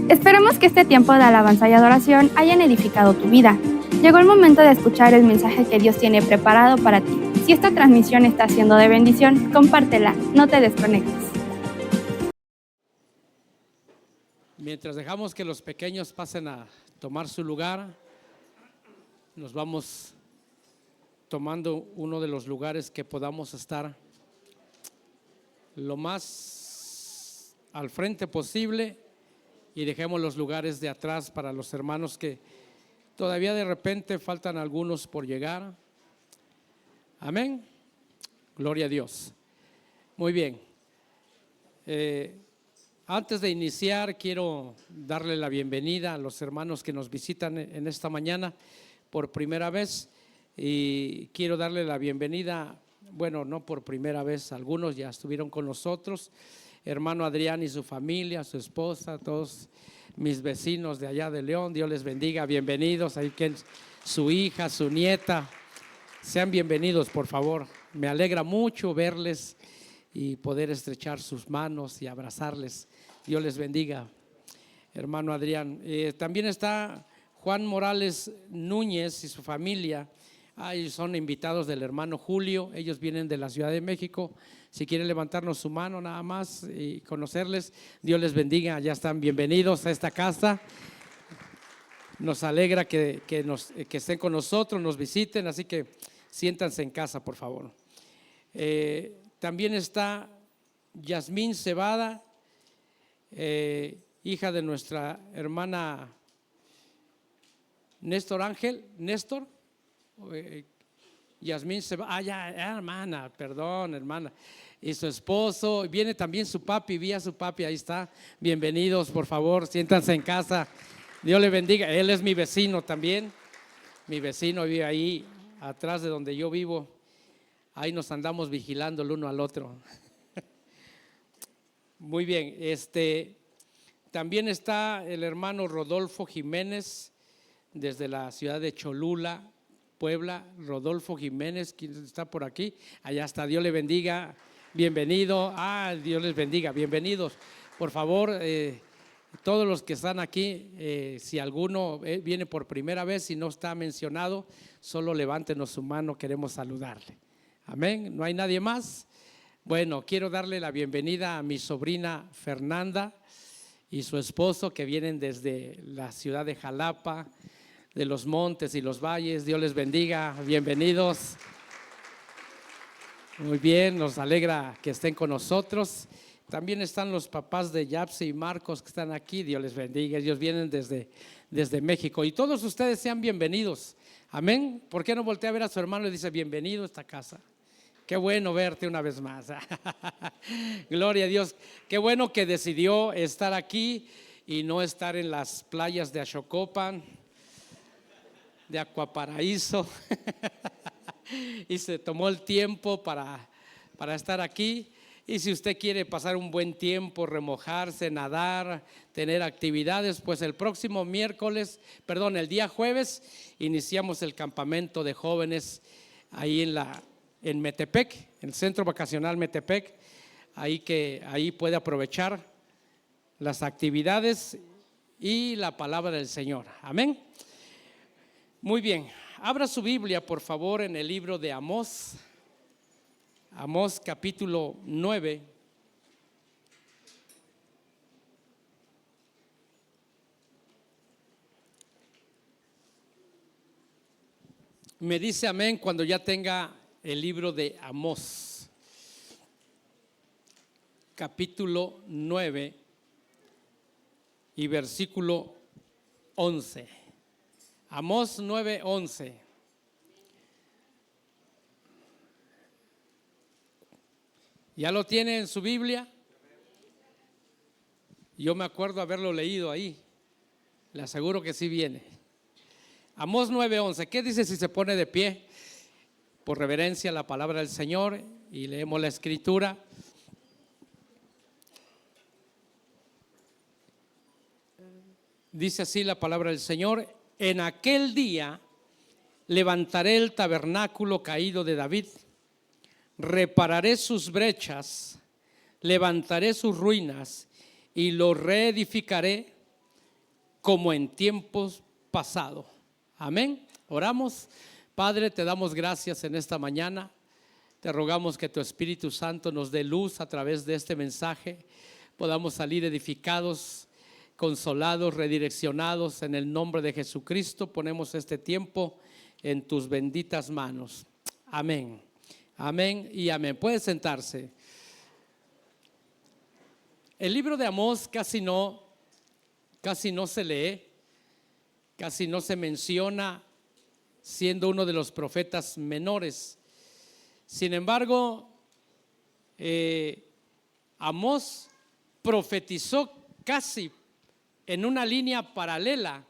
Esperemos que este tiempo de alabanza y adoración hayan edificado tu vida. Llegó el momento de escuchar el mensaje que Dios tiene preparado para ti. Si esta transmisión está siendo de bendición, compártela, no te desconectes. Mientras dejamos que los pequeños pasen a tomar su lugar, nos vamos tomando uno de los lugares que podamos estar lo más al frente posible y dejemos los lugares de atrás para los hermanos que todavía de repente faltan algunos por llegar. Amén. Gloria a Dios. Muy bien. Antes de iniciar, quiero darle la bienvenida a los hermanos que nos visitan en esta mañana por primera vez, y quiero darle la bienvenida, bueno, no por primera vez, algunos ya estuvieron con nosotros, hermano Adrián y su familia, su esposa, todos mis vecinos de allá de León, Dios les bendiga, bienvenidos, ahí que su hija, su nieta, sean bienvenidos por favor, me alegra mucho verles y poder estrechar sus manos y abrazarles. Dios les bendiga, hermano Adrián. También está Juan Morales Núñez y su familia. Ellos son invitados del hermano Julio. Ellos vienen de la Ciudad de México. Si quieren levantarnos su mano nada más y conocerles, Dios les bendiga. Ya están bienvenidos a esta casa. Nos alegra que estén con nosotros, nos visiten, así que siéntanse en casa, por favor. También está Yasmín Cebada, hija de nuestra hermana Néstor Ángel, Néstor, Yasmín Cebada, ya, hermana, perdón, hermana, y su esposo, viene también su papi, vi a su papi, ahí está, bienvenidos, por favor, siéntanse en casa, Dios le bendiga, él es mi vecino también, mi vecino vive ahí atrás de donde yo vivo, ahí nos andamos vigilando el uno al otro. Muy bien, también está el hermano Rodolfo Jiménez desde la ciudad de Cholula, Puebla. Rodolfo Jiménez, ¿quién está por aquí? Allá está, Dios le bendiga, bienvenido. Dios les bendiga, bienvenidos. Por favor, todos los que están aquí, si alguno viene por primera vez y no está mencionado, solo levántenos su mano, queremos saludarle. Amén, ¿no hay nadie más? Bueno, quiero darle la bienvenida a mi sobrina Fernanda y su esposo que vienen desde la ciudad de Jalapa, de los montes y los valles. Dios les bendiga, bienvenidos. Muy bien, nos alegra que estén con nosotros. También están los papás de Yapse y Marcos que están aquí, Dios les bendiga. Ellos vienen desde México y todos ustedes sean bienvenidos. Amén. ¿Por qué no voltea a ver a su hermano y dice bienvenido a esta casa? Qué bueno verte una vez más. Gloria a Dios. Qué bueno que decidió estar aquí y no estar en las playas de Axocopan, de Acuaparaíso. Y se tomó el tiempo para estar aquí. Y si usted quiere pasar un buen tiempo, remojarse, nadar, tener actividades, pues el próximo el día jueves, iniciamos el campamento de jóvenes ahí en Metepec, en el Centro Vacacional Metepec, ahí puede aprovechar las actividades y la palabra del Señor. Amén. Muy bien, abra su Biblia por favor en el libro de Amós, Amós capítulo 9. Me dice amén cuando ya tenga el libro de Amós, capítulo 9 y versículo 11. Amós 9:11. ¿Ya lo tiene en su Biblia? Yo me acuerdo haberlo leído ahí. Le aseguro que sí viene. Amós 9:11. ¿Qué dice si se pone de pie? Por reverencia a la palabra del Señor y leemos la escritura. Dice así la palabra del Señor: en aquel día levantaré el tabernáculo caído de David, repararé sus brechas, levantaré sus ruinas y lo reedificaré, como en tiempos pasados. Amén. Oramos. Padre, te damos gracias en esta mañana. Te rogamos que tu Espíritu Santo nos dé luz a través de este mensaje. Podamos salir edificados, consolados, redireccionados en el nombre de Jesucristo. Ponemos este tiempo en tus benditas manos. Amén. Amén y amén. Puede sentarse. El libro de Amós casi no se lee, casi no se menciona, siendo uno de los profetas menores. Sin embargo, Amós profetizó casi en una línea paralela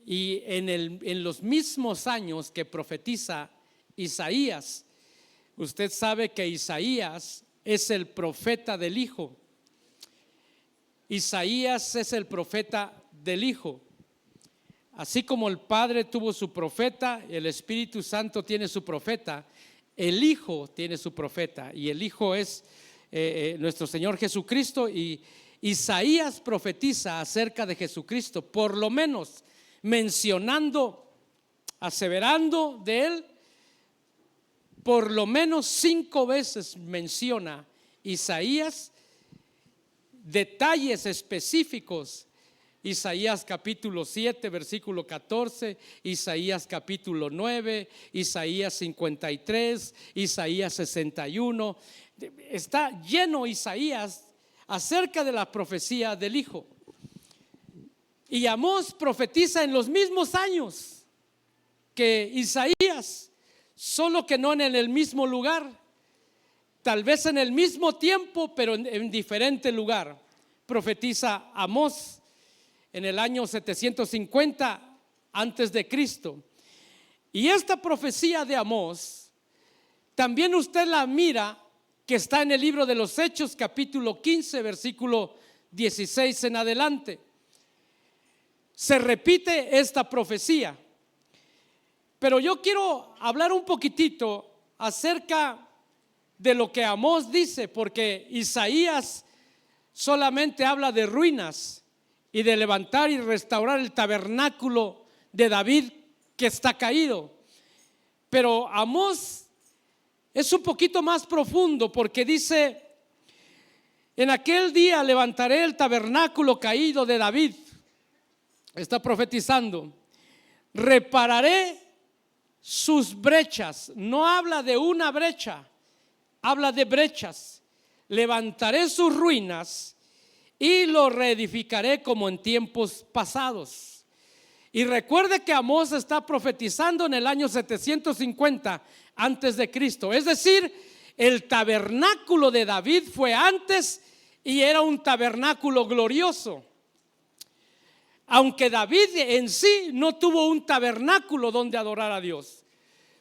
y en los mismos años que profetiza Isaías. Usted sabe que Isaías es el profeta del Hijo. Isaías es el profeta del Hijo. Así como el Padre tuvo su profeta, el Espíritu Santo tiene su profeta, el Hijo tiene su profeta, y el Hijo es nuestro Señor Jesucristo. Y Isaías profetiza acerca de Jesucristo, por lo menos mencionando, aseverando de él, por lo menos 5 veces menciona Isaías detalles específicos. Isaías capítulo 7 versículo 14, Isaías capítulo 9, Isaías 53, Isaías 61. Está lleno Isaías acerca de la profecía del Hijo. Y Amós profetiza en los mismos años que Isaías, solo que no en el mismo lugar, tal vez en el mismo tiempo, pero en diferente lugar. Profetiza Amós en el año 750 antes de Cristo. Y esta profecía de Amós también usted la mira, que está en el libro de los Hechos capítulo 15 versículo 16 en adelante. Se repite esta profecía. Pero yo quiero hablar un poquitito acerca de lo que Amós dice, porque Isaías solamente habla de ruinas y de levantar y restaurar el tabernáculo de David que está caído. Pero Amós es un poquito más profundo, porque dice: en aquel día levantaré el tabernáculo caído de David. Está profetizando. Repararé sus brechas. No habla de una brecha, habla de brechas. Levantaré sus ruinas y lo reedificaré como en tiempos pasados. Y recuerde que Amós está profetizando en el año 750 antes de Cristo. Es decir, el tabernáculo de David fue antes y era un tabernáculo glorioso. Aunque David en sí no tuvo un tabernáculo donde adorar a Dios,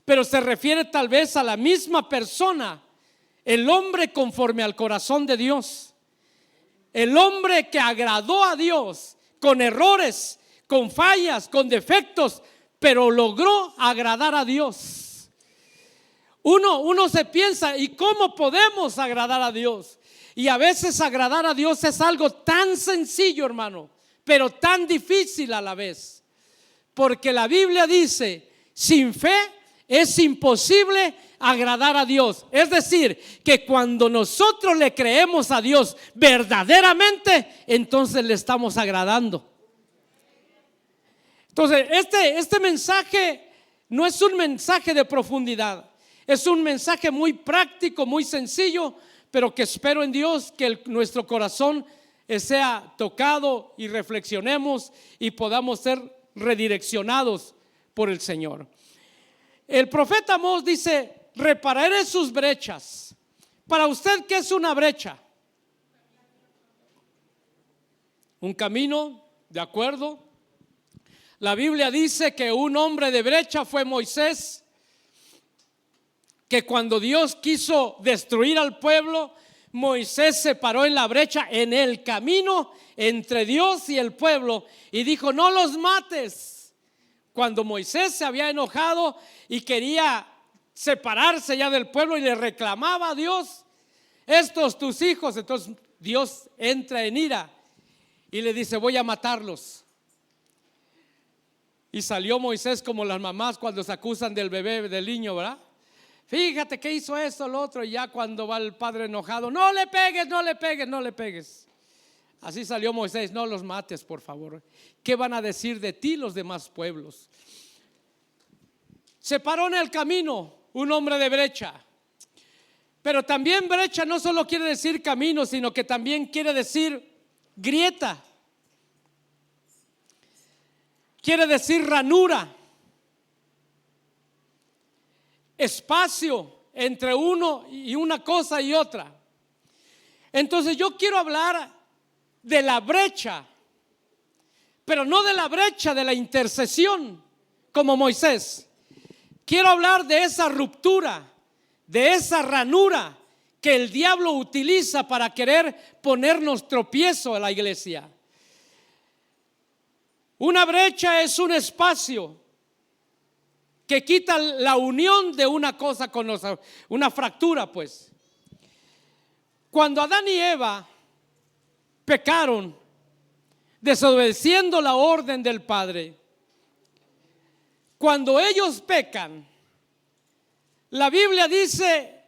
pero se refiere tal vez a la misma persona, el hombre conforme al corazón de Dios, el hombre que agradó a Dios con errores, con fallas, con defectos, pero logró agradar a Dios. Uno se piensa: ¿y cómo podemos agradar a Dios? Y a veces agradar a Dios es algo tan sencillo, hermano, pero tan difícil a la vez. Porque la Biblia dice: sin fe es imposible agradar a Dios. Es decir, que cuando nosotros le creemos a Dios verdaderamente, entonces le estamos agradando. Entonces este mensaje no es un mensaje de profundidad, es un mensaje muy práctico, muy sencillo, pero que espero en Dios que nuestro corazón sea tocado y reflexionemos y podamos ser redireccionados por el Señor. El profeta Amós dice: repararé sus brechas. Para usted, ¿qué es una brecha? Un camino, ¿de acuerdo? La Biblia dice que un hombre de brecha fue Moisés, que cuando Dios quiso destruir al pueblo, Moisés se paró en la brecha, en el camino entre Dios y el pueblo, y dijo: no los mates. Cuando Moisés se había enojado y quería separarse ya del pueblo y le reclamaba a Dios: estos tus hijos. Entonces Dios entra en ira y le dice: voy a matarlos. Y salió Moisés como las mamás cuando se acusan del bebé, del niño, ¿verdad? Fíjate que hizo esto, lo otro. Y ya cuando va el padre enojado, no le pegues, no le pegues, no le pegues. Así salió Moisés, no los mates, por favor. ¿Qué van a decir de ti los demás pueblos? Se paró en el camino un hombre de brecha. Pero también brecha no solo quiere decir camino, sino que también quiere decir grieta. Quiere decir ranura, espacio entre uno y una cosa y otra. Entonces yo quiero hablar de la brecha, pero no de la brecha de la intercesión como Moisés. Quiero hablar de esa ruptura, de esa ranura que el diablo utiliza para querer ponernos tropiezo a la iglesia. Una brecha es un espacio que quita la unión de una cosa con otra, una fractura, pues. Cuando Adán y Eva pecaron, desobedeciendo la orden del Padre, cuando ellos pecan, la Biblia dice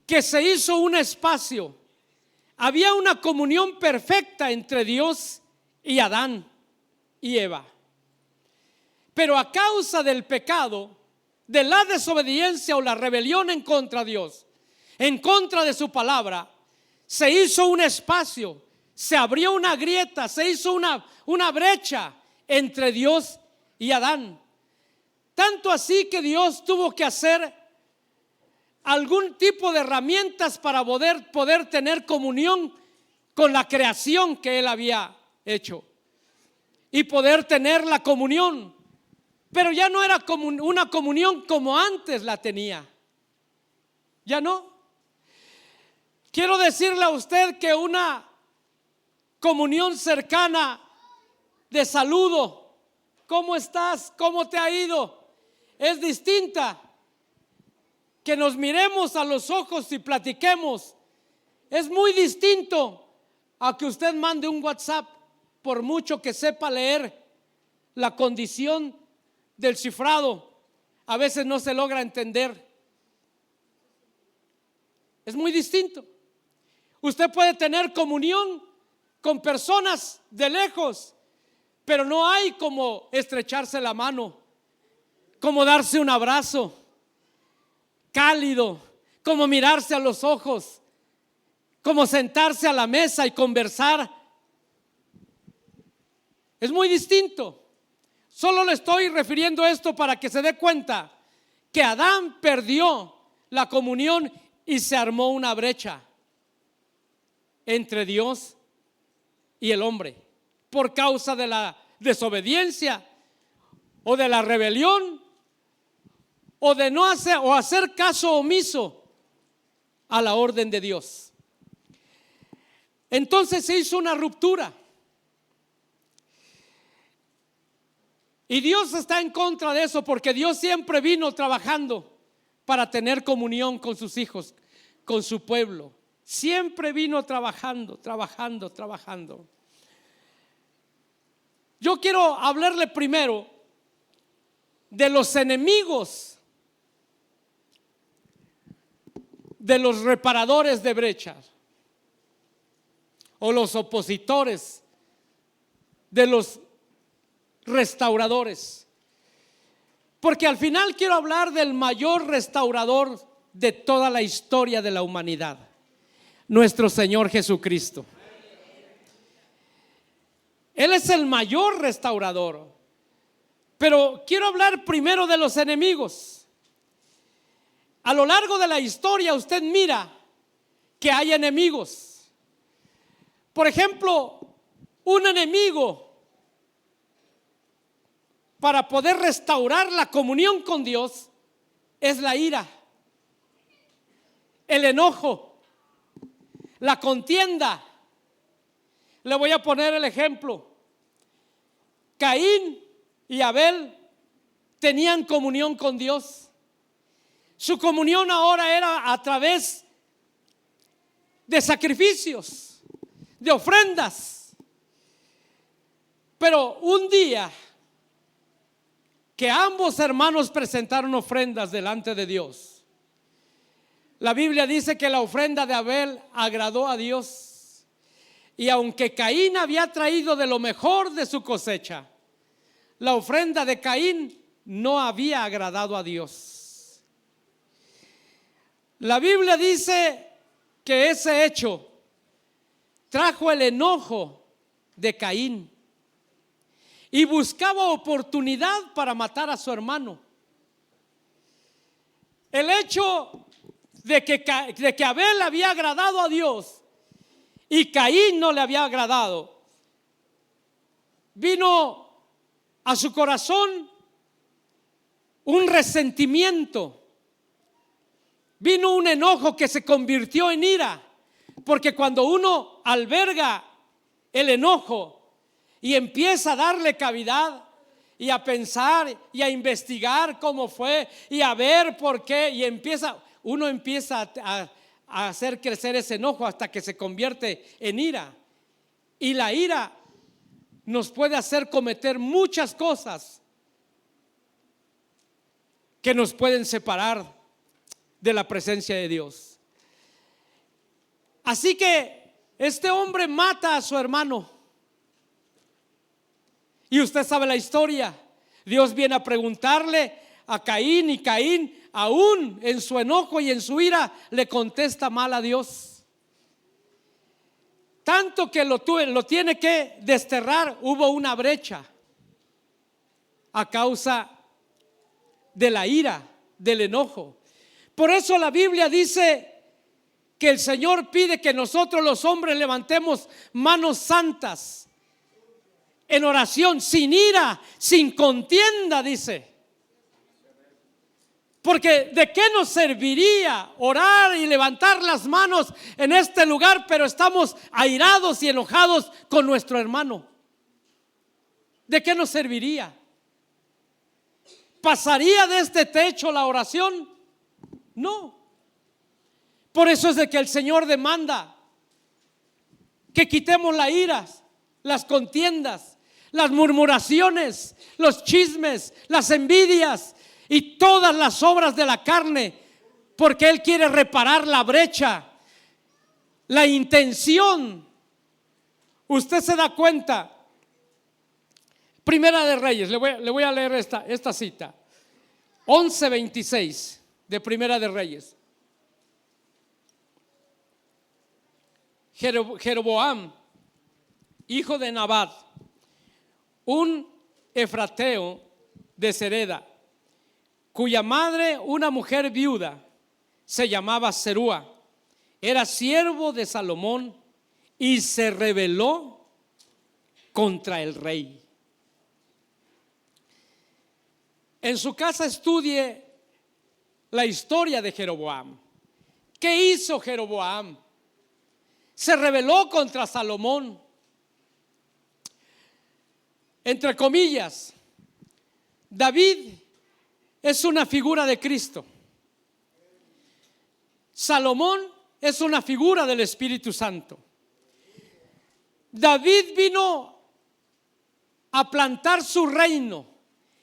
que se hizo un espacio. Había una comunión perfecta entre Dios y Adán y Eva. Pero a causa del pecado, de la desobediencia o la rebelión en contra de Dios, en contra de su palabra, se hizo un espacio, se abrió una grieta, se hizo una brecha entre Dios y Adán. Tanto así que Dios tuvo que hacer algún tipo de herramientas para poder tener comunión con la creación que Él había hecho y poder tener la comunión. Pero ya no era como una comunión como antes la tenía. Ya no. Quiero decirle a usted que una comunión cercana de saludo, ¿cómo estás? ¿Cómo te ha ido? Es distinta. Que nos miremos a los ojos y platiquemos. Es muy distinto a que usted mande un WhatsApp, por mucho que sepa leer la condición del cifrado. A veces no se logra entender. Es muy distinto. Usted puede tener comunión con personas de lejos, pero no hay como estrecharse la mano, como darse un abrazo cálido, como mirarse a los ojos, como sentarse a la mesa y conversar. Es muy distinto. Solo le estoy refiriendo esto para que se dé cuenta que Adán perdió la comunión y se armó una brecha entre Dios y el hombre por causa de la desobediencia o de la rebelión o de no hacer o hacer caso omiso a la orden de Dios. Entonces se hizo una ruptura. Y Dios está en contra de eso, porque Dios siempre vino trabajando para tener comunión con sus hijos, con su pueblo. Siempre vino trabajando. Yo quiero hablarle primero de los enemigos de los reparadores de brechas o los opositores de los restauradores, porque al final quiero hablar del mayor restaurador de toda la historia de la humanidad, nuestro Señor Jesucristo. Él es el mayor restaurador, pero quiero hablar primero de los enemigos. A lo largo de la historia usted mira que hay enemigos. Por ejemplo, un enemigo para poder restaurar la comunión con Dios es la ira, el enojo, la contienda. Le voy a poner el ejemplo. Caín y Abel tenían comunión con Dios. Su comunión ahora era a través de sacrificios, de ofrendas. Pero un día que ambos hermanos presentaron ofrendas delante de Dios. La Biblia dice que la ofrenda de Abel agradó a Dios. Y aunque Caín había traído de lo mejor de su cosecha, la ofrenda de Caín no había agradado a Dios. La Biblia dice que ese hecho trajo el enojo de Caín y buscaba oportunidad para matar a su hermano. El hecho de que Abel había agradado a Dios y Caín no le había agradado, vino a su corazón un resentimiento, vino un enojo que se convirtió en ira, porque cuando uno alberga el enojo y empieza a darle cavidad y a pensar y a investigar cómo fue y a ver por qué, y uno empieza a hacer crecer ese enojo hasta que se convierte en ira. Y la ira nos puede hacer cometer muchas cosas que nos pueden separar de la presencia de Dios. Así que este hombre mata a su hermano. Y usted sabe la historia. Dios viene a preguntarle a Caín, y Caín, aún en su enojo y en su ira, le contesta mal a Dios. Tanto que lo tiene que desterrar. Hubo una brecha a causa de la ira, del enojo. Por eso la Biblia dice que el Señor pide que nosotros los hombres levantemos manos santas en oración, sin ira, sin contienda, dice. Porque ¿de qué nos serviría orar y levantar las manos en este lugar, pero estamos airados y enojados con nuestro hermano? ¿De qué nos serviría? ¿Pasaría de este techo la oración? No. Por eso es de que el Señor demanda que quitemos la ira, las contiendas, las murmuraciones, los chismes, las envidias y todas las obras de la carne, porque Él quiere reparar la brecha, la intención. Usted se da cuenta. Primera de Reyes, le voy a leer esta cita, 11:26 de Primera de Reyes. Jeroboam, hijo de Nabat, un efrateo de Sereda, cuya madre, una mujer viuda, se llamaba Serúa, era siervo de Salomón y se rebeló contra el rey. En su casa estudie la historia de Jeroboam. ¿Qué hizo Jeroboam? Se rebeló contra Salomón. Entre comillas, David es una figura de Cristo. Salomón es una figura del Espíritu Santo. David vino a plantar su reino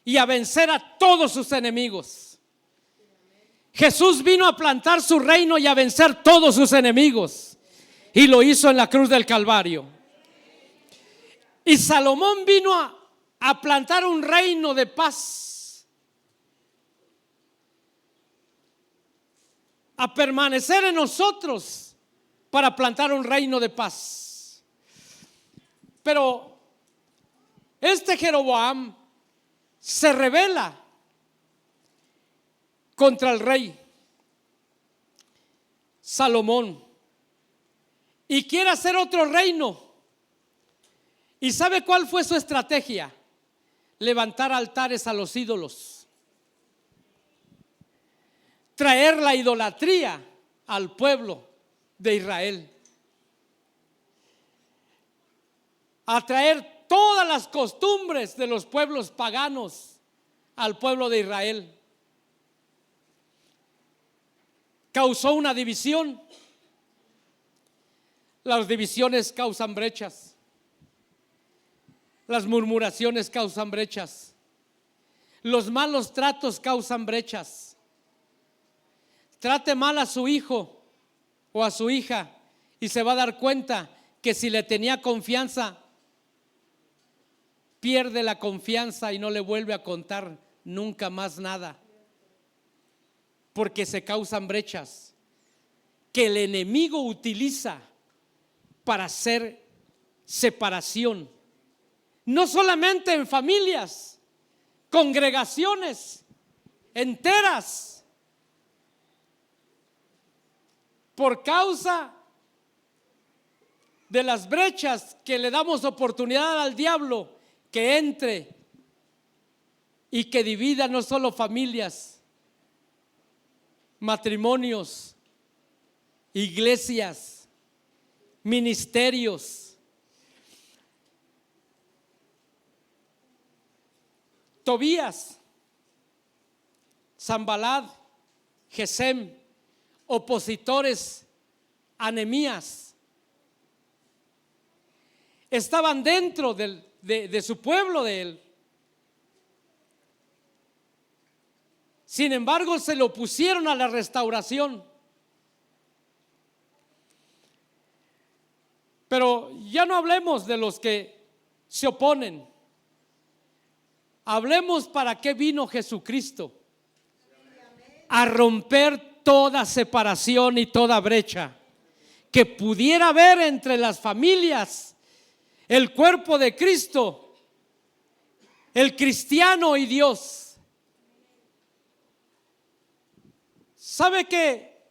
y a vencer a todos sus enemigos. Jesús vino a plantar su reino y a vencer todos sus enemigos, y lo hizo en la cruz del Calvario. Y Salomón vino a plantar un reino de paz, a permanecer en nosotros para plantar un reino de paz. Pero este Jeroboam se rebela contra el rey Salomón y quiere hacer otro reino. ¿Y sabe cuál fue su estrategia? Levantar altares a los ídolos, traer la idolatría al pueblo de Israel, atraer todas las costumbres de los pueblos paganos al pueblo de Israel. Causó una división. Las divisiones causan brechas. Las murmuraciones causan brechas. Los malos tratos causan brechas. Trate mal a su hijo o a su hija y se va a dar cuenta que si le tenía confianza, pierde la confianza y no le vuelve a contar nunca más nada, porque se causan brechas que el enemigo utiliza para hacer separación, no solamente en familias, congregaciones enteras, por causa de las brechas que le damos oportunidad al diablo que entre y que divida no solo familias, matrimonios, iglesias, ministerios. Tobías, Sanballat, Gesem, opositores a Nehemías, estaban dentro de su pueblo de él. Sin embargo, se le opusieron a la restauración. Pero ya no hablemos de los que se oponen. Hablemos para qué vino Jesucristo: a romper toda separación y toda brecha que pudiera haber entre las familias, el cuerpo de Cristo, el cristiano y Dios. ¿Sabe que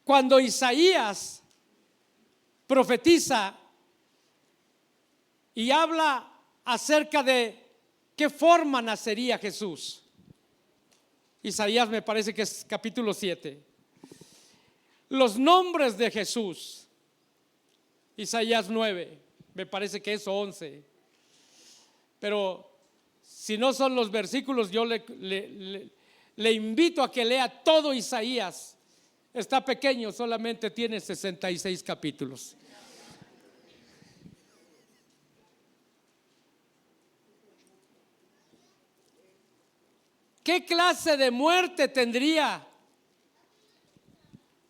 cuando Isaías profetiza y habla acerca de qué forma nacería Jesús? Isaías, me parece que es capítulo 7. Los nombres de Jesús, Isaías 9, me parece que es 11. Pero si no son los versículos, yo le invito a que lea todo Isaías. Está pequeño, solamente tiene 66 capítulos. ¿Qué clase de muerte tendría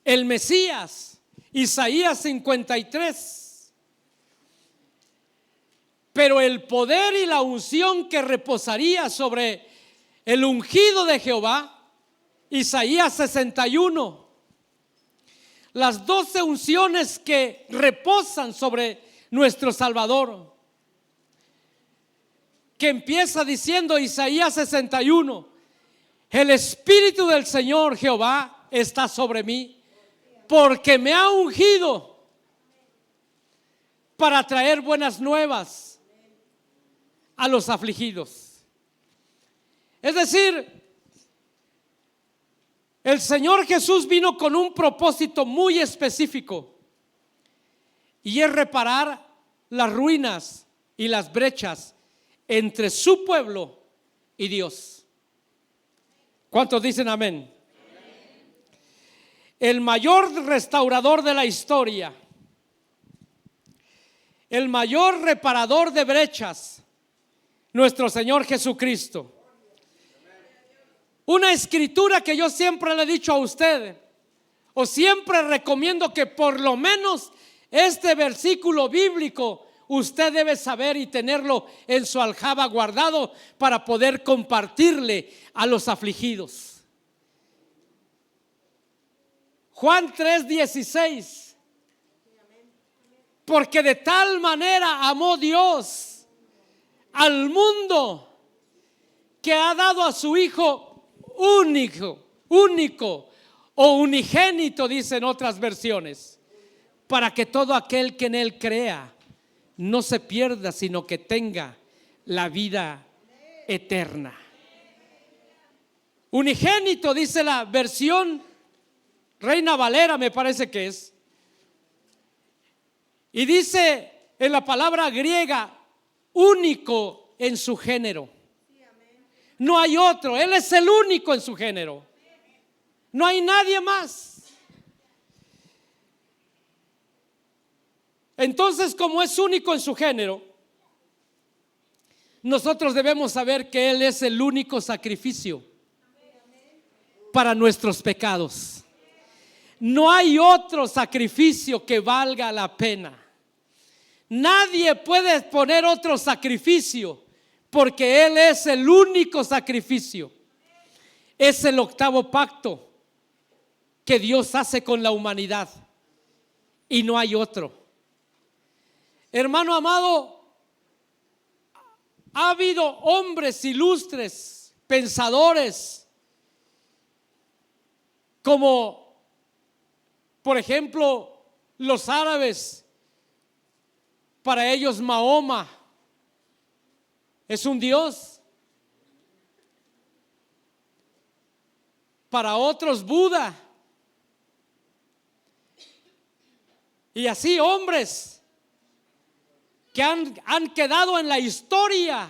el Mesías? Isaías 53. Pero el poder y la unción que reposaría sobre el ungido de Jehová, Isaías 61. Las 12 unciones que reposan sobre nuestro Salvador, que empieza diciendo Isaías 61: el Espíritu del Señor Jehová está sobre mí, porque me ha ungido para traer buenas nuevas a los afligidos. Es decir, el Señor Jesús vino con un propósito muy específico, y es reparar las ruinas y las brechas entre su pueblo y Dios. ¿Cuántos dicen amén? El mayor restaurador de la historia, el mayor reparador de brechas, nuestro Señor Jesucristo. Una escritura que yo siempre le he dicho a usted, o siempre recomiendo que por lo menos este versículo bíblico usted debe saber y tenerlo en su aljaba guardado para poder compartirle a los afligidos. Juan 3:16. Porque de tal manera amó Dios al mundo que ha dado a su Hijo único o unigénito, dicen otras versiones, para que todo aquel que en él crea no se pierda, sino que tenga la vida eterna. Unigénito, dice la versión Reina Valera, me parece que es. Y dice en la palabra griega, único en su género. No hay otro, Él es el único en su género. No hay nadie más. Entonces, como es único en su género, nosotros debemos saber que Él es el único sacrificio para nuestros pecados. No hay otro sacrificio que valga la pena. Nadie puede poner otro sacrificio, porque Él es el único sacrificio. Es el octavo pacto que Dios hace con la humanidad y no hay otro. Hermano amado, ha habido hombres ilustres, pensadores, como por ejemplo los árabes. Para ellos Mahoma es un dios. Para otros Buda. Y así hombres que han quedado en la historia,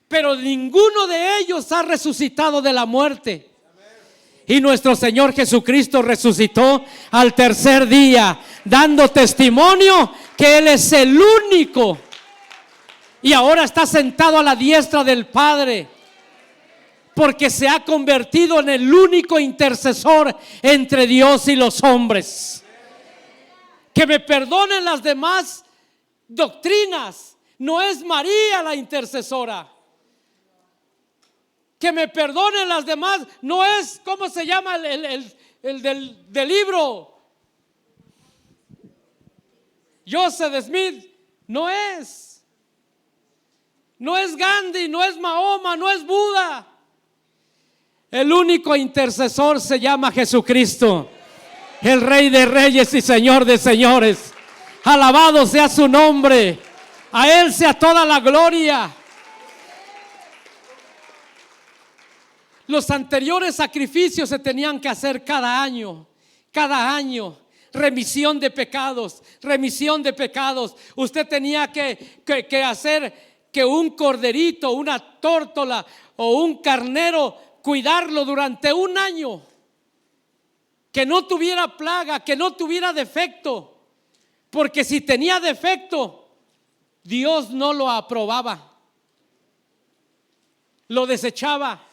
pero ninguno de ellos ha resucitado de la muerte. Y nuestro Señor Jesucristo resucitó al tercer día, dando testimonio que Él es el único. Y ahora está sentado a la diestra del Padre, porque se ha convertido en el único intercesor entre Dios y los hombres. Que me perdonen las demás doctrinas, no es María la intercesora. Que me perdonen las demás, no es, ¿cómo se llama el del libro? Joseph Smith, no es Gandhi, no es Mahoma, no es Buda. El único intercesor se llama Jesucristo, el Rey de Reyes y Señor de Señores. Alabado sea su nombre, a Él sea toda la gloria. Los anteriores sacrificios se tenían que hacer cada año, remisión de pecados. Usted tenía que hacer que un corderito, una tórtola o un carnero, cuidarlo durante un año, que no tuviera plaga, que no tuviera defecto, porque si tenía defecto, Dios no lo aprobaba, lo desechaba.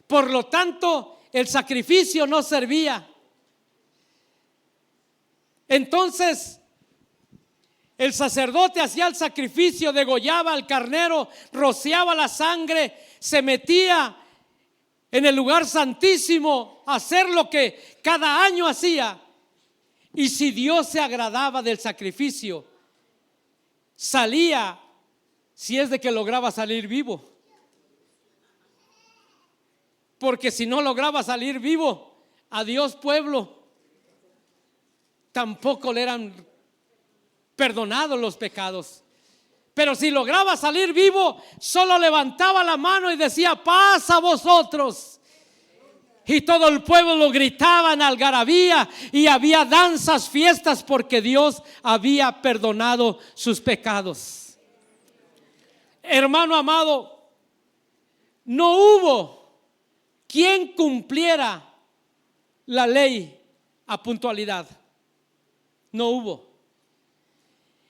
Por lo tanto, el sacrificio no servía. Entonces, el sacerdote hacía el sacrificio, degollaba al carnero, rociaba la sangre, se metía en el lugar santísimo a hacer lo que cada año hacía. Y si Dios se agradaba del sacrificio, salía, si es de que lograba salir vivo. Porque si no lograba salir vivo, adiós pueblo, tampoco le eran perdonados los pecados. Pero si lograba salir vivo, solo levantaba la mano y decía: paz a vosotros. Y todo el pueblo lo gritaba en algarabía, y había danzas, fiestas, porque Dios había perdonado sus pecados. Hermano amado, no hubo quien cumpliera la ley a puntualidad. No hubo.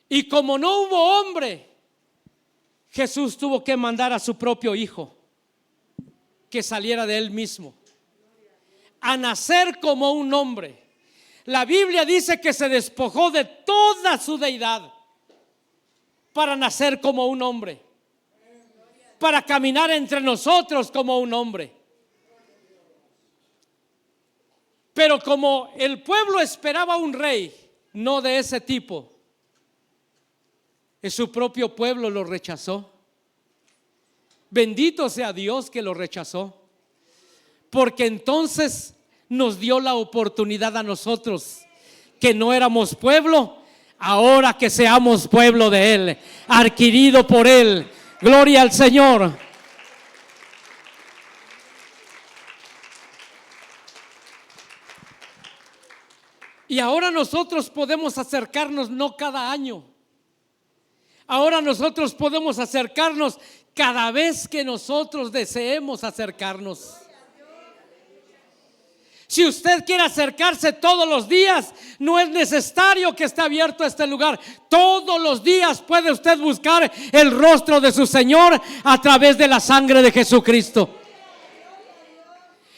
Y como no hubo hombre, Jesús tuvo que mandar a su propio hijo, que saliera de él mismo, a nacer como un hombre. La Biblia dice que se despojó de toda su deidad para nacer como un hombre, para caminar entre nosotros como un hombre. Pero como el pueblo esperaba un rey, no de ese tipo, su propio pueblo lo rechazó. Bendito sea Dios que lo rechazó, porque entonces nos dio la oportunidad a nosotros, que no éramos pueblo, ahora que seamos pueblo de Él, adquirido por Él. Gloria al Señor. Y ahora nosotros podemos acercarnos no cada año. Ahora nosotros podemos acercarnos cada vez que nosotros deseemos acercarnos. Si usted quiere acercarse todos los días, no es necesario que esté abierto este lugar. Todos los días puede usted buscar el rostro de su Señor a través de la sangre de Jesucristo.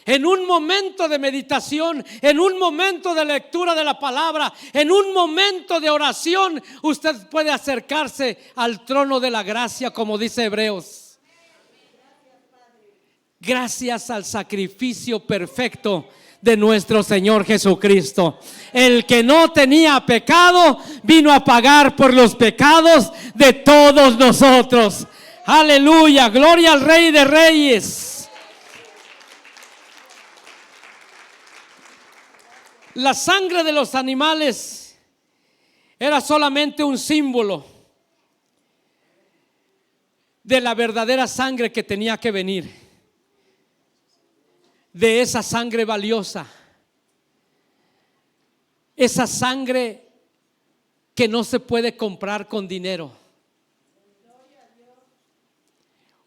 En un momento de meditación, en un momento de lectura de la palabra, en un momento de oración, usted puede acercarse al trono de la gracia, como dice Hebreos. Gracias al sacrificio perfecto de nuestro Señor Jesucristo. El que no tenía pecado vino a pagar por los pecados de todos nosotros. Aleluya, gloria al Rey de Reyes. La sangre de los animales era solamente un símbolo de la verdadera sangre que tenía que venir, de esa sangre valiosa, esa sangre que no se puede comprar con dinero.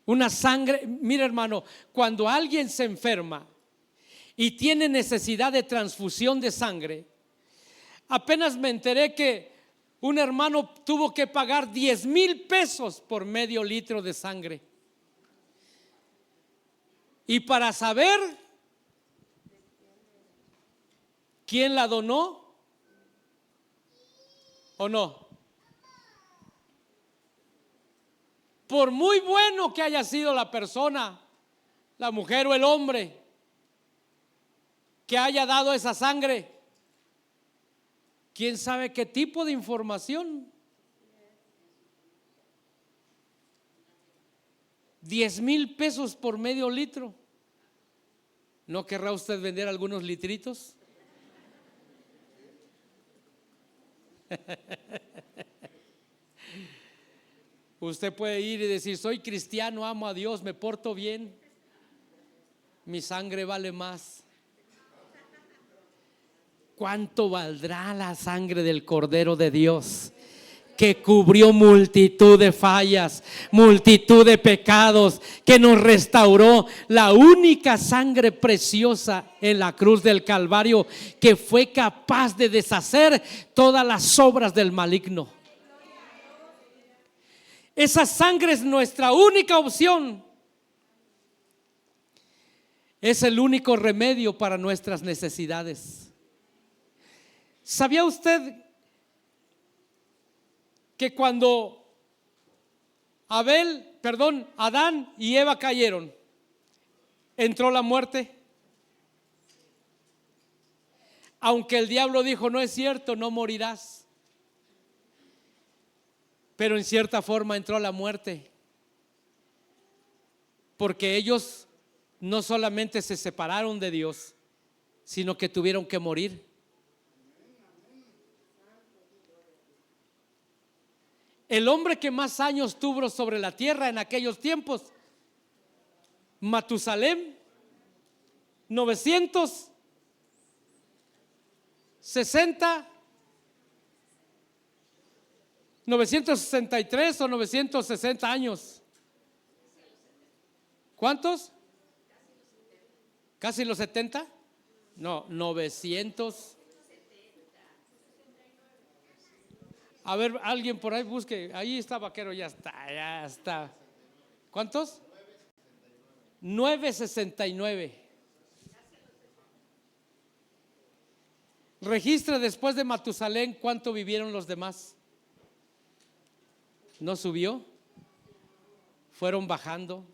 Una sangre, mira hermano, cuando alguien se enferma y tiene necesidad de transfusión de sangre, apenas me enteré que un hermano tuvo que pagar 10,000 pesos por medio litro de sangre. Y para saber quién la donó o no, por muy bueno que haya sido la persona, la mujer o el hombre que haya dado esa sangre, quién sabe qué tipo de información. 10,000 pesos por medio litro. ¿No querrá usted vender algunos litritos? Usted puede ir y decir: soy cristiano, amo a Dios, me porto bien, mi sangre vale más. ¿Cuánto valdrá la sangre del Cordero de Dios, que cubrió multitud de fallas, multitud de pecados, que nos restauró? La única sangre preciosa en la cruz del Calvario, que fue capaz de deshacer todas las obras del maligno. Esa sangre es nuestra única opción. Es el único remedio para nuestras necesidades. ¿Sabía usted que cuando Adán y Eva cayeron, entró la muerte? Aunque el diablo dijo: no es cierto, no morirás. Pero en cierta forma entró la muerte, porque ellos no solamente se separaron de Dios, sino que tuvieron que morir. El hombre que más años tuvo sobre la tierra en aquellos tiempos, Matusalem, 963 o 960 años. ¿Cuántos? ¿Casi los 70? No, 900. A ver, alguien por ahí busque. Ahí está, vaquero, ya está. ¿Cuántos? 969. Registre después de Matusalén cuánto vivieron los demás. ¿No subió? Fueron bajando.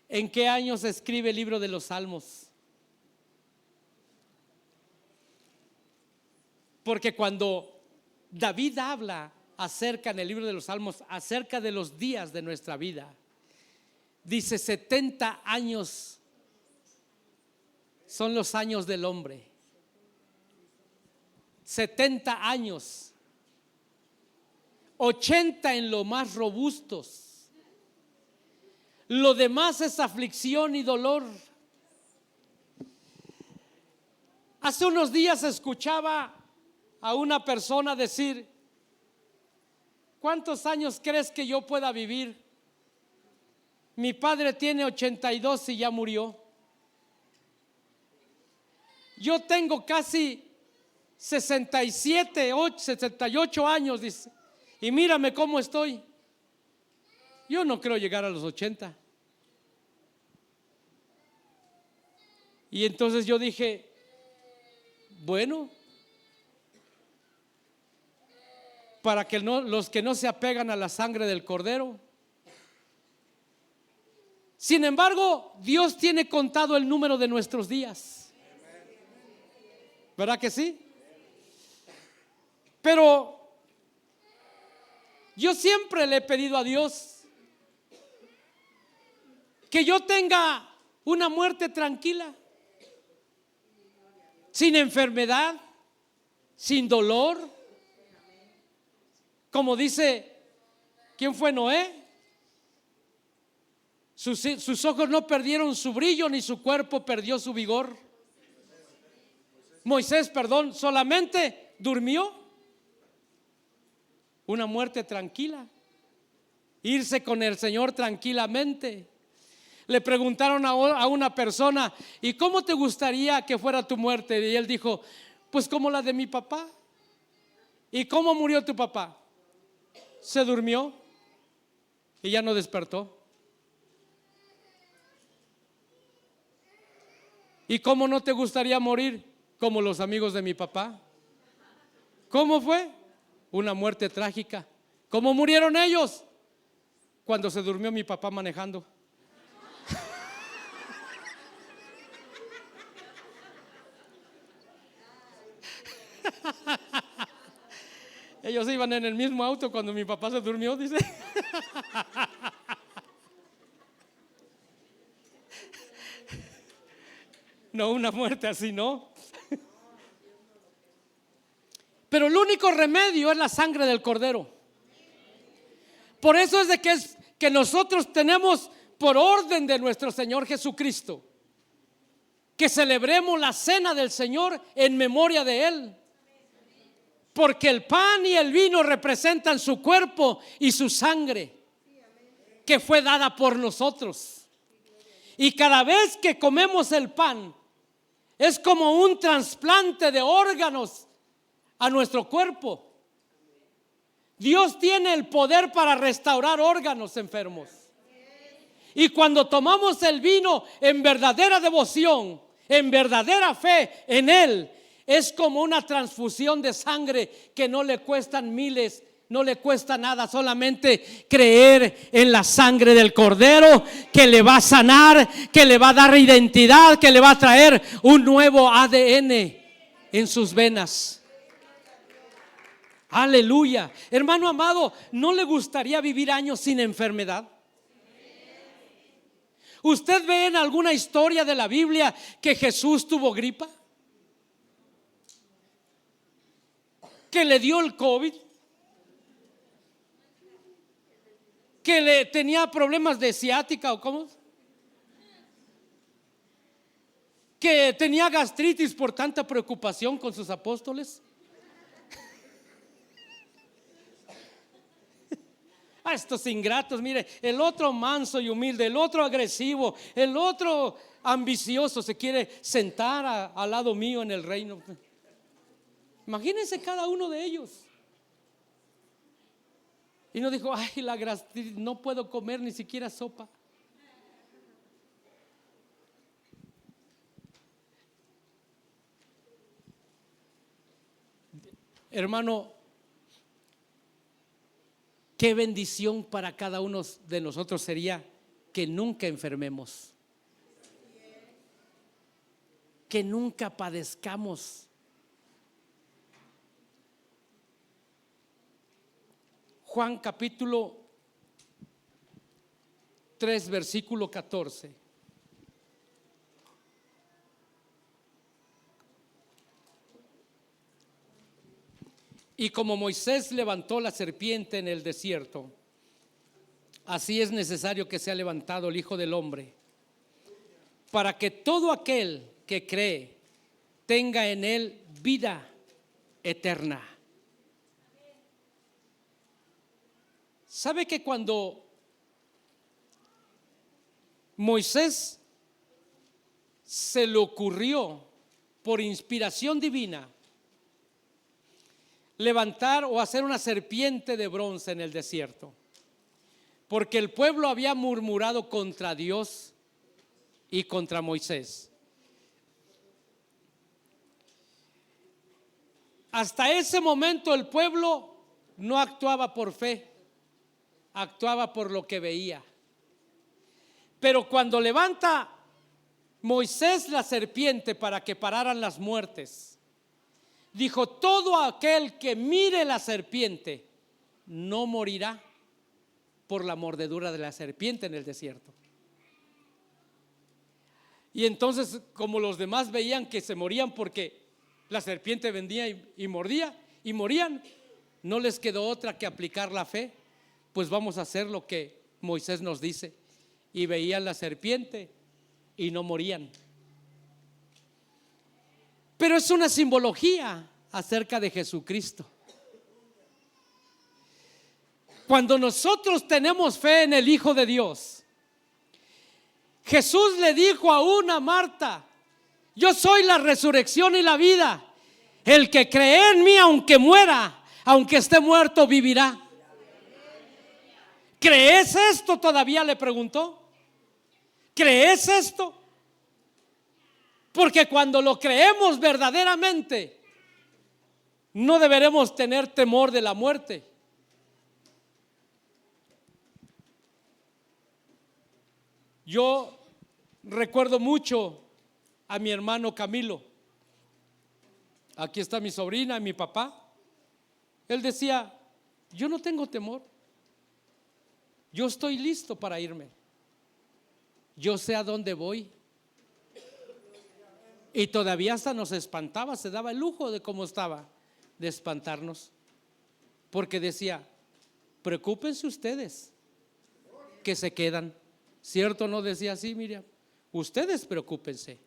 ¿En qué año se escribe el libro de los Salmos? Porque cuando David habla acerca en el libro de los Salmos, acerca de los días de nuestra vida, dice 70 años son los años del hombre. 70 años, 80 en lo más robustos. Lo demás es aflicción y dolor. Hace unos días escuchaba a una persona decir: ¿cuántos años crees que yo pueda vivir? Mi padre tiene 82 y ya murió. Yo tengo casi 68 años, dice, y mírame cómo estoy. Yo no creo llegar a los 80. Y entonces yo dije, bueno, para que los que no se apegan a la sangre del Cordero. Sin embargo, Dios tiene contado el número de nuestros días. ¿Verdad que sí? Pero yo siempre le he pedido a Dios que yo tenga una muerte tranquila, sin enfermedad, sin dolor. Como dice, ¿quién fue Noé? Sus ojos no perdieron su brillo, ni su cuerpo perdió su vigor. Moisés, perdón, solamente durmió. Una muerte tranquila. Irse con el Señor tranquilamente. Le preguntaron a una persona, ¿y cómo te gustaría que fuera tu muerte? Y él dijo, pues como la de mi papá. ¿Y cómo murió tu papá? Se durmió y ya no despertó. ¿Y cómo no te gustaría morir? Como los amigos de mi papá. ¿Cómo fue? Una muerte trágica. ¿Cómo murieron ellos? Cuando se durmió mi papá manejando. Ellos iban en el mismo auto cuando mi papá se durmió, dice. No, una muerte así, no. Pero el único remedio es la sangre del Cordero. Por eso es que nosotros tenemos, por orden de nuestro Señor Jesucristo, que celebremos la cena del Señor en memoria de Él. Porque el pan y el vino representan su cuerpo y su sangre, que fue dada por nosotros. Y cada vez que comemos el pan, es como un trasplante de órganos a nuestro cuerpo. Dios tiene el poder para restaurar órganos enfermos. Y cuando tomamos el vino en verdadera devoción, en verdadera fe en Él, es como una transfusión de sangre que no le cuestan miles, no le cuesta nada, solamente creer en la sangre del Cordero, que le va a sanar, que le va a dar identidad, que le va a traer un nuevo ADN en sus venas. Aleluya. Hermano amado, ¿no le gustaría vivir años sin enfermedad? ¿Usted ve en alguna historia de la Biblia que Jesús tuvo gripa? ¿Que le dio el COVID? ¿Que le tenía problemas de ciática o cómo? ¿Que tenía gastritis por tanta preocupación con sus apóstoles? A estos ingratos, mire, el otro manso y humilde, el otro agresivo, el otro ambicioso se quiere sentar al lado mío en el reino. Imagínense cada uno de ellos. Y no dijo, ay, la gastritis, no puedo comer ni siquiera sopa. Hermano, qué bendición para cada uno de nosotros sería que nunca enfermemos, que nunca padezcamos. Juan capítulo 3 versículo 14. Y como Moisés levantó la serpiente en el desierto, así es necesario que sea levantado el Hijo del Hombre, para que todo aquel que cree tenga en él vida eterna. ¿Sabe que cuando Moisés se le ocurrió, por inspiración divina, levantar o hacer una serpiente de bronce en el desierto, porque el pueblo había murmurado contra Dios y contra Moisés. Hasta ese momento el pueblo no actuaba por fe, actuaba por lo que veía. Pero cuando levanta Moisés la serpiente para que pararan las muertes, dijo: todo aquel que mire la serpiente no morirá por la mordedura de la serpiente en el desierto. Y entonces, como los demás veían que se morían porque la serpiente vendía y mordía y morían, no les quedó otra que aplicar la fe. Pues vamos a hacer lo que Moisés nos dice. Y veían la serpiente y no morían. Pero es una simbología acerca de Jesucristo. Cuando nosotros tenemos fe en el Hijo de Dios, Jesús le dijo aún a Marta: yo soy la resurrección y la vida. El que cree en mí, aunque muera, aunque esté muerto, vivirá. ¿Crees esto? Todavía le preguntó. ¿Crees esto? Porque cuando lo creemos verdaderamente, no deberemos tener temor de la muerte. Yo recuerdo mucho a mi hermano Camilo. Aquí está mi sobrina y mi papá. Él decía: yo no tengo temor, yo estoy listo para irme, yo sé a dónde voy. Y todavía hasta nos espantaba, se daba el lujo de cómo estaba, de espantarnos, porque decía: preocúpense ustedes que se quedan. ¿Cierto? No decía así, Miriam. Ustedes preocúpense,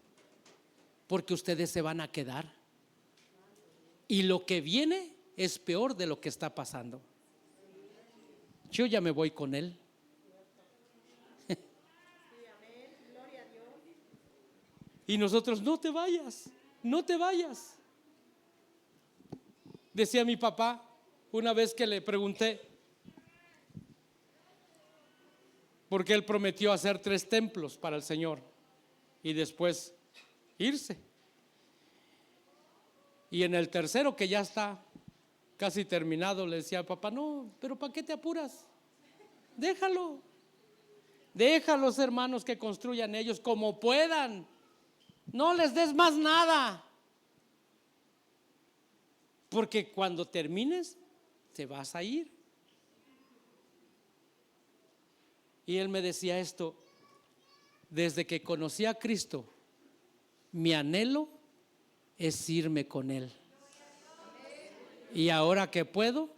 porque ustedes se van a quedar. Y lo que viene es peor de lo que está pasando. Yo ya me voy con él. Y nosotros: no te vayas, no te vayas. Decía mi papá una vez que le pregunté, porque él prometió hacer 3 templos para el Señor y después irse. Y en el tercero, que ya está casi terminado, le decía: papá, no, pero ¿para qué te apuras? Déjalo. Deja a los hermanos que construyan ellos como puedan. No les des más nada, porque cuando termines te vas a ir. Y él me decía esto: desde que conocí a Cristo, mi anhelo es irme con Él. Y ahora que puedo,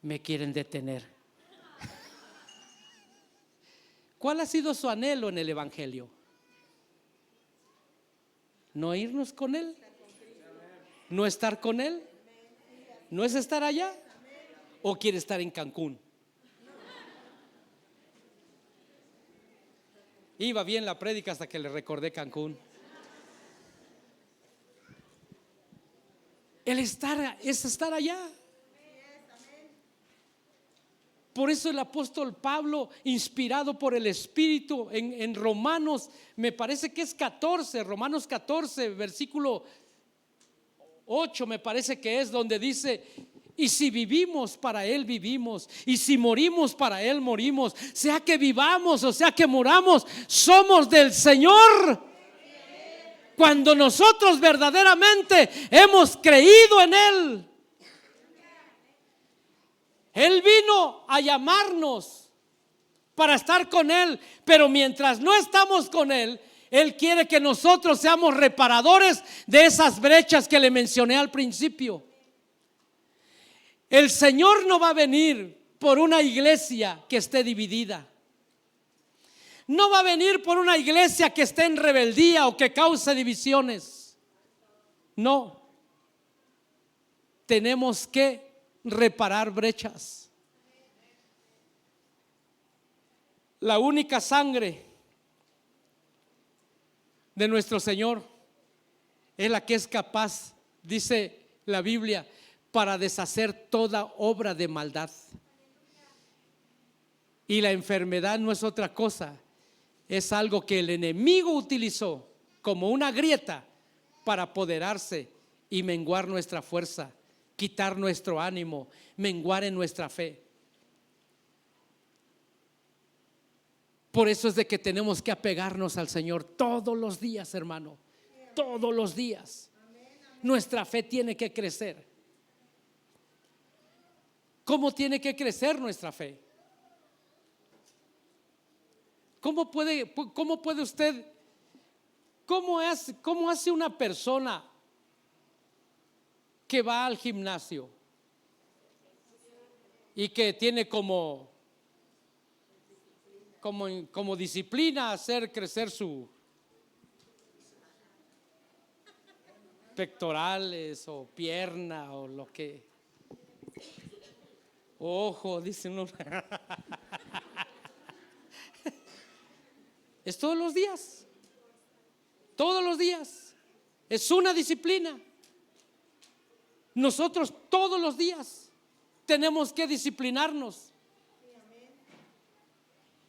me quieren detener. ¿Cuál ha sido su anhelo en el Evangelio? ¿No irnos con Él? ¿No estar con Él? ¿No es estar allá? ¿O quiere estar en Cancún? Iba bien la prédica hasta que le recordé Cancún. El estar es estar allá. Por eso el apóstol Pablo, inspirado por el Espíritu, en Romanos, me parece que es 14, Romanos 14, versículo 8 me parece que es, donde dice: y si vivimos, para Él vivimos, y si morimos, para Él morimos. Sea que vivamos o sea que muramos, somos del Señor. Cuando nosotros verdaderamente hemos creído en Él, Él vino a llamarnos para estar con Él. Pero mientras no estamos con Él, Él quiere que nosotros seamos reparadores de esas brechas que le mencioné al principio. El Señor no va a venir por una iglesia que esté dividida. No va a venir por una iglesia que esté en rebeldía o que cause divisiones. No. Tenemos que reparar brechas. La única sangre de nuestro Señor es la que es capaz, dice la Biblia, para deshacer toda obra de maldad. Y la enfermedad no es otra cosa, es algo que el enemigo utilizó como una grieta para apoderarse y menguar nuestra fuerza, quitar nuestro ánimo, menguar en nuestra fe. Por eso es de que tenemos que apegarnos al Señor todos los días, hermano, todos los días. Nuestra fe tiene que crecer. ¿Cómo tiene que crecer nuestra fe? ¿Cómo puede usted, cómo hace una persona que va al gimnasio y que tiene como disciplina hacer crecer sus pectorales o pierna o lo que, ojo, dice uno? Es todos los días, todos los días. Es una disciplina. Nosotros todos los días tenemos que disciplinarnos.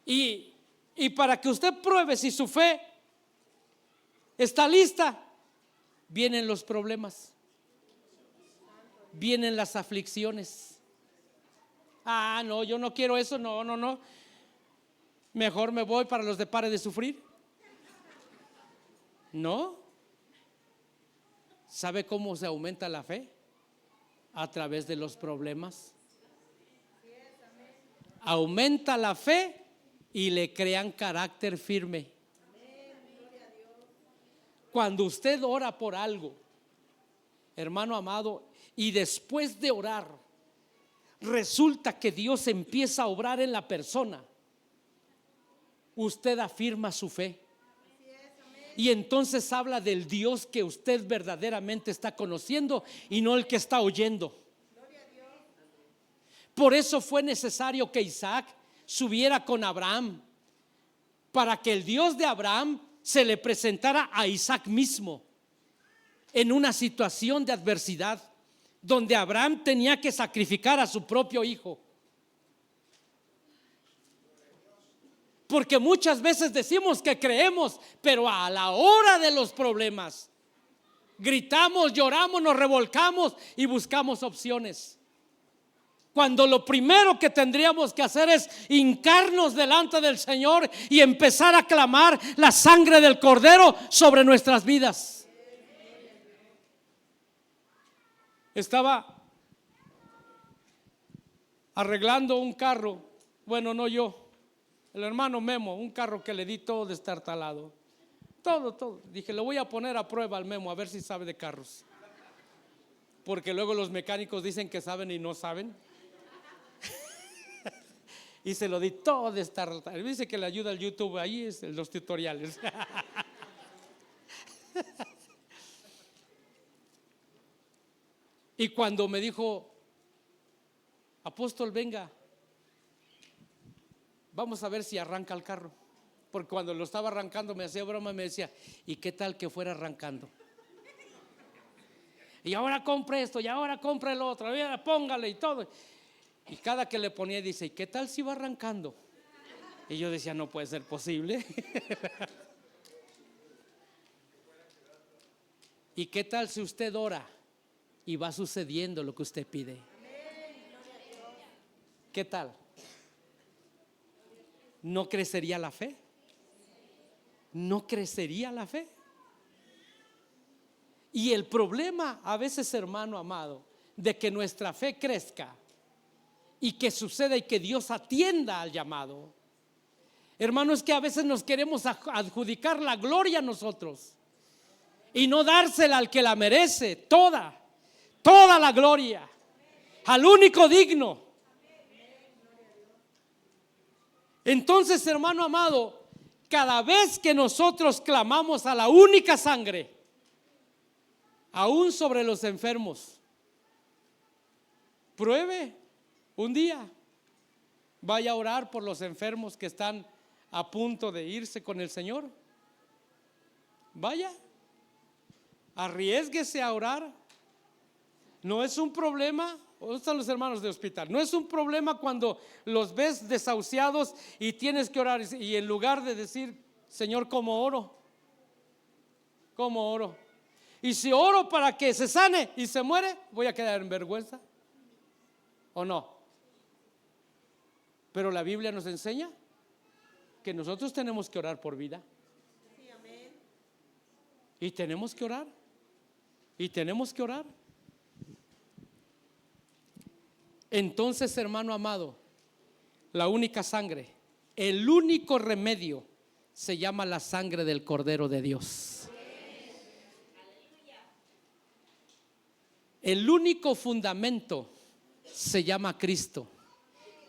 Y para que usted pruebe si su fe está lista, vienen los problemas, vienen las aflicciones. Ah, no, yo no quiero eso, no. Mejor me voy para los de pare de sufrir. No. ¿Sabe cómo se aumenta la fe? A través de los problemas. Aumenta la fe y le crean carácter firme. Cuando usted ora por algo, hermano amado, y después de orar resulta que Dios empieza a obrar en la persona, usted afirma su fe. Y entonces habla del Dios que usted verdaderamente está conociendo y no el que está oyendo. Por eso fue necesario que Isaac subiera con Abraham, para que el Dios de Abraham se le presentara a Isaac mismo en una situación de adversidad donde Abraham tenía que sacrificar a su propio hijo. Porque muchas veces decimos que creemos, pero a la hora de los problemas gritamos, lloramos, nos revolcamos y buscamos opciones, cuando lo primero que tendríamos que hacer es hincarnos delante del Señor y empezar a clamar la sangre del Cordero sobre nuestras vidas. Estaba arreglando un carro, bueno, no yo, el hermano Memo, un carro que le di todo destartalado, todo. Dije, le voy a poner a prueba al Memo a ver si sabe de carros, porque luego los mecánicos dicen que saben y no saben. Y se lo di todo destartalado. Dice que le ayuda el YouTube, ahí es los tutoriales. Y cuando me dijo, apóstol, venga, vamos a ver si arranca el carro. Porque cuando lo estaba arrancando me hacía broma, me decía, ¿y qué tal que fuera arrancando? Y ahora compre esto, y ahora compre el otro, póngale y todo. Y cada que le ponía dice, ¿y qué tal si va arrancando? Y yo decía, no puede ser posible. ¿Y qué tal si usted ora y va sucediendo lo que usted pide? ¿Qué tal? ¿No crecería la fe? ¿No crecería la fe? Y el problema a veces, hermano amado, de que nuestra fe crezca y que suceda y que Dios atienda al llamado, hermano, es que a veces nos queremos adjudicar la gloria a nosotros y no dársela al que la merece, toda la gloria, al único digno. Entonces, hermano amado, cada vez que nosotros clamamos a la única sangre, aún sobre los enfermos, pruebe un día, vaya a orar por los enfermos que están a punto de irse con el Señor. vaya, arriésguese a orar. No es un problema. ¿Dónde están los hermanos de hospital? No es un problema cuando los ves desahuciados y tienes que orar, y en lugar de decir, Señor, ¿cómo oro? ¿Cómo oro? Y si oro para que se sane y se muere, ¿voy a quedar en vergüenza? ¿O no? Pero la Biblia nos enseña que nosotros tenemos que orar por vida. Y tenemos que orar. Y tenemos que orar. Entonces, hermano amado, la única sangre, el único remedio se llama la sangre del Cordero de Dios. El único fundamento se llama Cristo.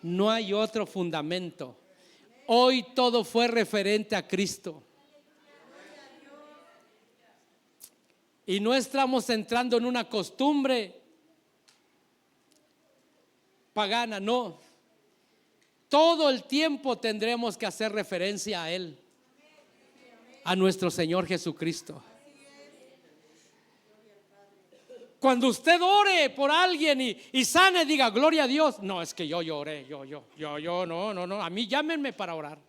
No hay otro fundamento. Hoy todo fue referente a Cristo. Y no estamos entrando en una costumbre pagana, no. Todo el tiempo tendremos que hacer referencia a Él, a nuestro Señor Jesucristo. Cuando usted ore por alguien y sane, diga gloria a Dios. No, es que yo lloré, no, a mí llámenme para orar.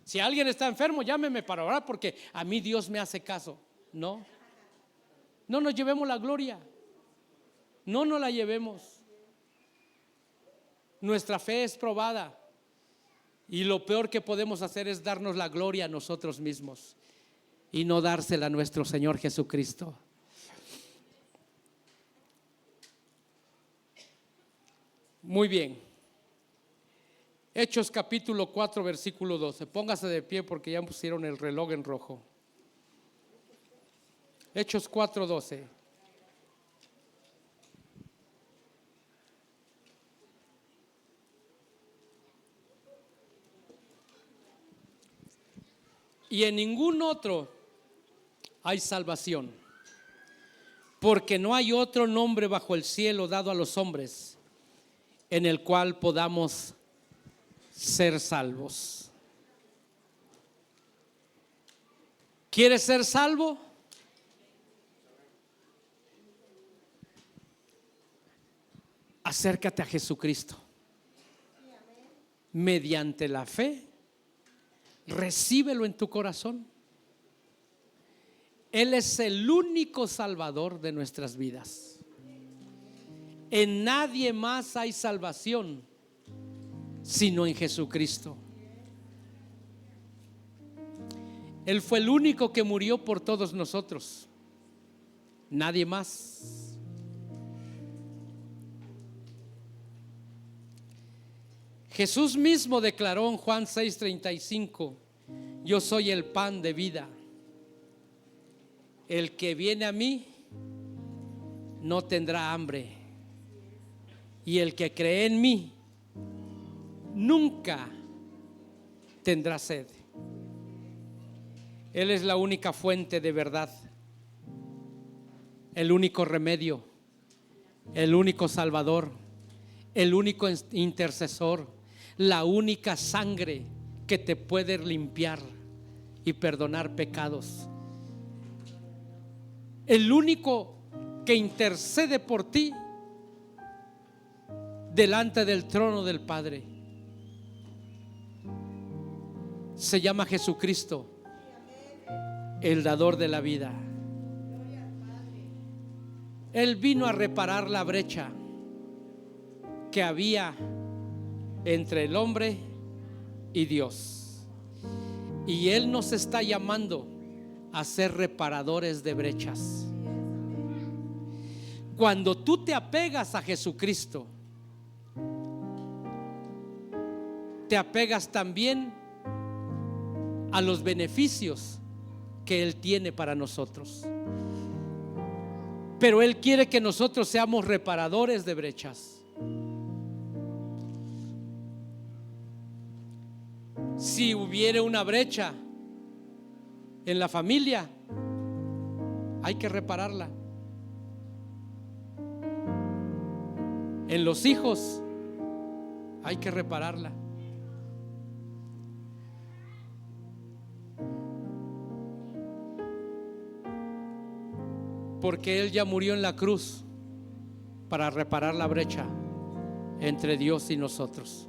Si alguien está enfermo, llámenme para orar, porque a mí Dios me hace caso. No nos llevemos la gloria, no nos la llevemos. Nuestra fe es probada y lo peor que podemos hacer es darnos la gloria a nosotros mismos y no dársela a nuestro Señor Jesucristo. Muy bien. Hechos capítulo 4 versículo 12. Póngase de pie porque ya pusieron el reloj en rojo. Hechos 4:12. Y en ningún otro hay salvación, porque no hay otro nombre bajo el cielo dado a los hombres en el cual podamos ser salvos. ¿Quieres ser salvo? Acércate a Jesucristo. Mediante la fe, recíbelo en tu corazón. Él es el único salvador de nuestras vidas. En nadie más hay salvación sino en Jesucristo. Él fue el único que murió por todos nosotros. Nadie más. Jesús mismo declaró en Juan 6:35: yo soy el pan de vida. El que viene a mí no tendrá hambre, y el que cree en mí nunca tendrá sed. Él es la única fuente de verdad, el único remedio, el único salvador, el único intercesor, la única sangre que te puede limpiar y perdonar pecados, el único que intercede por ti delante del trono del Padre. Se llama Jesucristo, el dador de la vida. Él vino a reparar la brecha que había entre el hombre y Dios, y Él nos está llamando a ser reparadores de brechas. Cuando tú te apegas a Jesucristo, te apegas también a los beneficios que Él tiene para nosotros. Pero Él quiere que nosotros seamos reparadores de brechas. Si hubiere una brecha en la familia, hay que repararla. En los hijos, hay que repararla. porque Él ya murió en la cruz para reparar la brecha entre Dios y nosotros.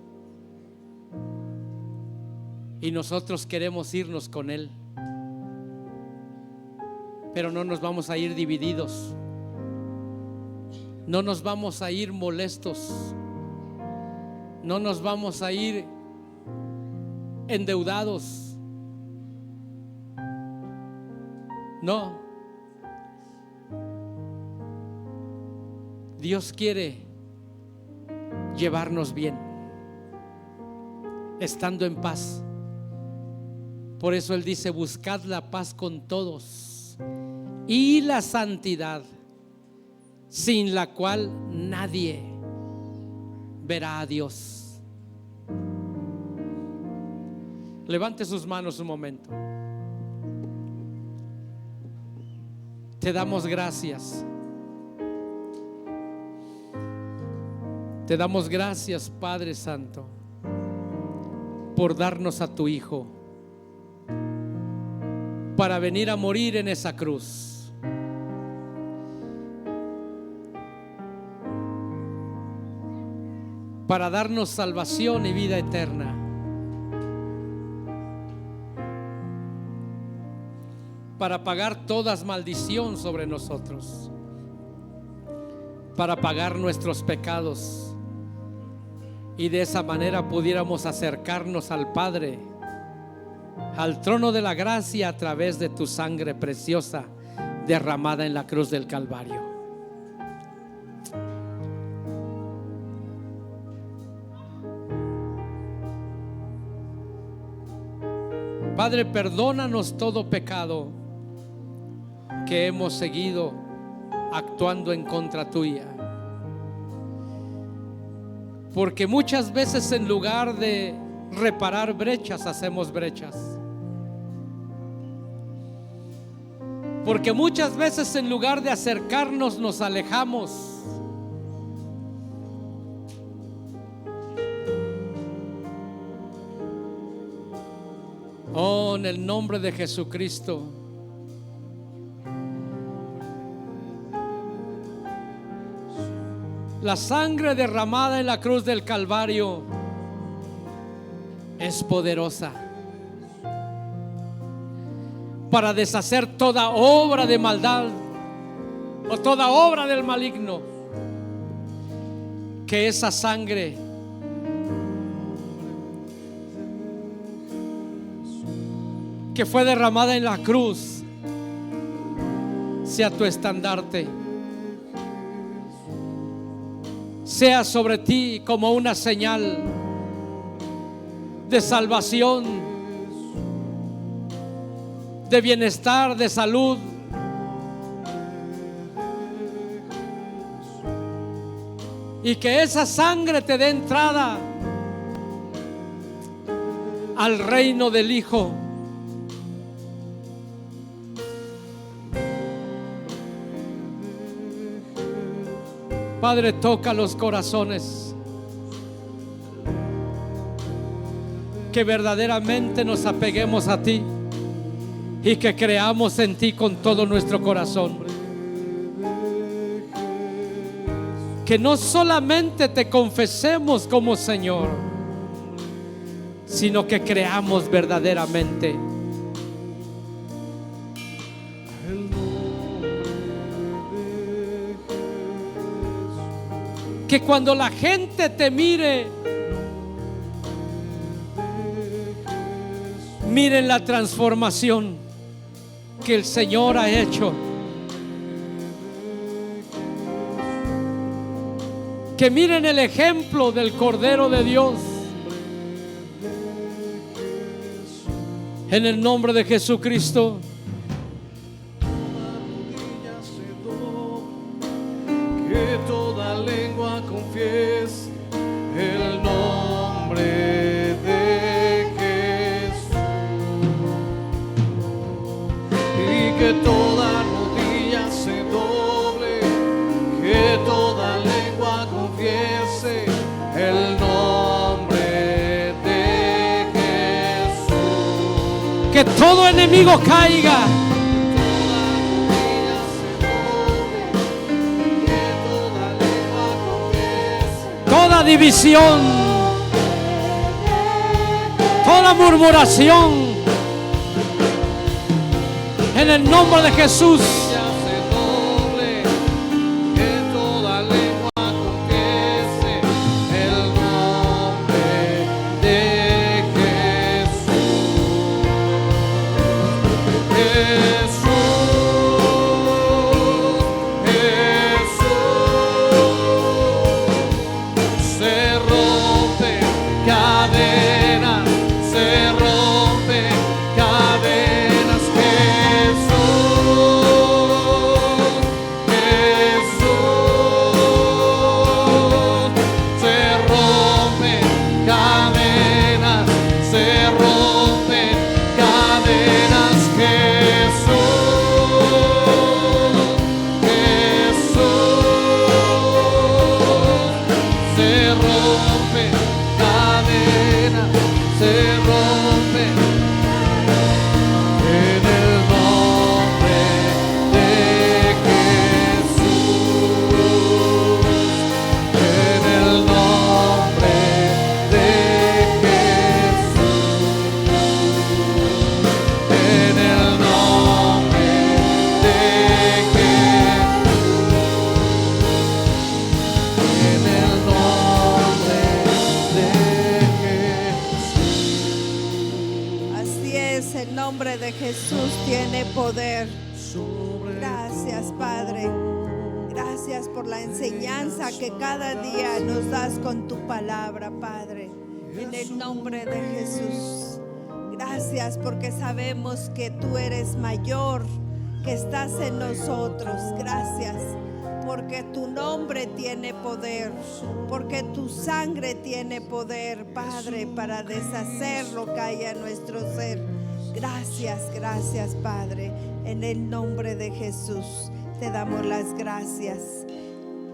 Y nosotros queremos irnos con Él, pero no nos vamos a ir divididos, no nos vamos a ir molestos, no nos vamos a ir endeudados. No. Dios quiere llevarnos bien, estando en paz. Por eso Él dice: buscad la paz con todos y la santidad, sin la cual nadie verá a Dios. Levante sus manos un momento. Te damos gracias. Te damos gracias, Padre Santo, por darnos a tu Hijo para venir a morir en esa cruz. Para darnos salvación y vida eterna. Para pagar toda maldición sobre nosotros. Para pagar nuestros pecados. Y de esa manera pudiéramos acercarnos al Padre, al trono de la gracia, a través de tu sangre preciosa derramada en la cruz del Calvario. Padre, perdónanos todo pecado que hemos seguido actuando en contra tuya. Porque muchas veces, en lugar de reparar brechas, hacemos brechas. Porque muchas veces, en lugar de acercarnos, nos alejamos. Oh, en el nombre de Jesucristo, la sangre derramada en la cruz del Calvario es poderosa para deshacer toda obra de maldad o toda obra del maligno. Que esa sangre que fue derramada en la cruz sea tu estandarte, sea sobre ti como una señal de salvación, de bienestar, de salud. Y que esa sangre te dé entrada al reino del Hijo. Padre, toca los corazones, que verdaderamente nos apeguemos a ti y que creamos en ti con todo nuestro corazón. Que no solamente te confesemos como Señor, sino que creamos verdaderamente. Que cuando la gente te mire, miren la transformación que el Señor ha hecho. Que miren el ejemplo del Cordero de Dios. En el nombre de Jesucristo. Que toda lengua confiese el nombre de Jesús, y que toda rodilla se doble, que toda lengua confiese el nombre de Jesús. Que todo enemigo caiga. toda división, toda murmuración, en el nombre de Jesús. Jesús tiene poder. Gracias, Padre. Gracias por la enseñanza que cada día nos das con tu palabra, Padre. En el nombre de Jesús. Gracias porque sabemos que tú eres mayor, que estás en nosotros. Gracias porque tu nombre tiene poder, porque tu sangre tiene poder, Padre, para deshacer lo que haya en nuestro ser. Gracias, gracias, Padre. En el nombre de Jesús te damos las gracias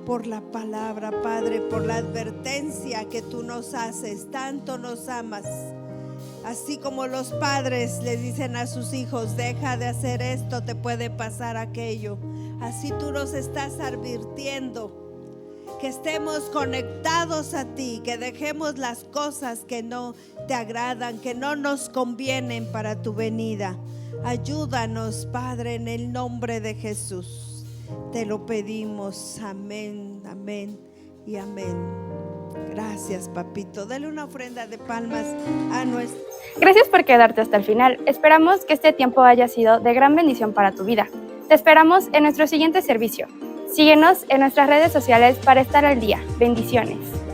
por la palabra, Padre, por la advertencia que tú nos haces. Tanto nos amas. Así como los padres le dicen a sus hijos, deja de hacer esto, te puede pasar aquello. Así tú nos estás advirtiendo que estemos conectados a ti, que dejemos las cosas que no te agradan, que no nos convienen para tu venida. Ayúdanos, Padre, en el nombre de Jesús. Te lo pedimos. Amén, amén y amén. Gracias, papito. Dale una ofrenda de palmas a nuestro. Gracias por quedarte hasta el final. Esperamos que este tiempo haya sido de gran bendición para tu vida. Te esperamos en nuestro siguiente servicio. Síguenos en nuestras redes sociales para estar al día. Bendiciones.